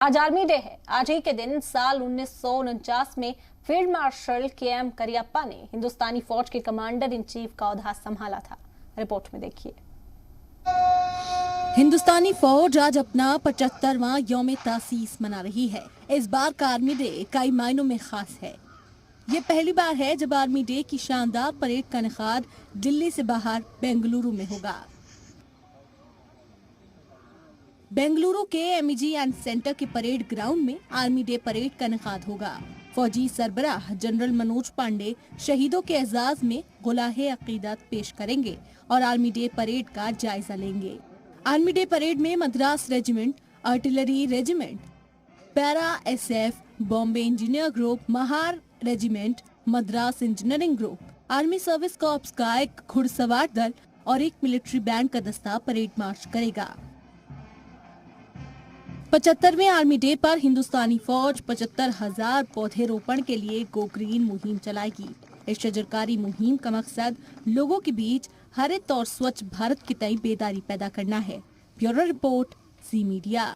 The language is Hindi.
आज आर्मी डे है। आज ही के दिन साल 1949 में फील्ड मार्शल के.एम. करियप्पा ने हिंदुस्तानी फौज के कमांडर इन चीफ का ओहदा संभाला था। रिपोर्ट में देखिए। हिंदुस्तानी फौज आज अपना 75वां यौम तासीस मना रही है। इस बार का आर्मी डे कई मायनों में खास है। ये पहली बार है जब आर्मी डे की शानदार परेड का इनेकाद दिल्ली से बाहर बेंगलुरु में होगा। बेंगलुरु के एमईजी एंड सेंटर के परेड ग्राउंड में आर्मी डे परेड का इनेकाद होगा। फौजी सरबराह जनरल मनोज पांडे शहीदों के एजाज में गुलाहे अकीदत पेश करेंगे और आर्मी डे परेड का जायजा लेंगे। आर्मी डे परेड में Madras regiment, artillery regiment, para SF, Bombay engineer group, Mahar regiment, Madras engineering group, army service corps का एक घुड़सवार दल और एक मिलिट्री बैंड का दस्ता परेड मार्च करेगा। 75वें आर्मी डे पर हिंदुस्तानी फौज 75,000 पौधे रोपण के लिए गो ग्रीन मुहिम चलाएगी। इस शजरकारी मुहिम का मकसद लोगों के बीच हरित और स्वच्छ भारत की तय बेदारी पैदा करना है। ब्यूरो रिपोर्ट, ज़ी मीडिया।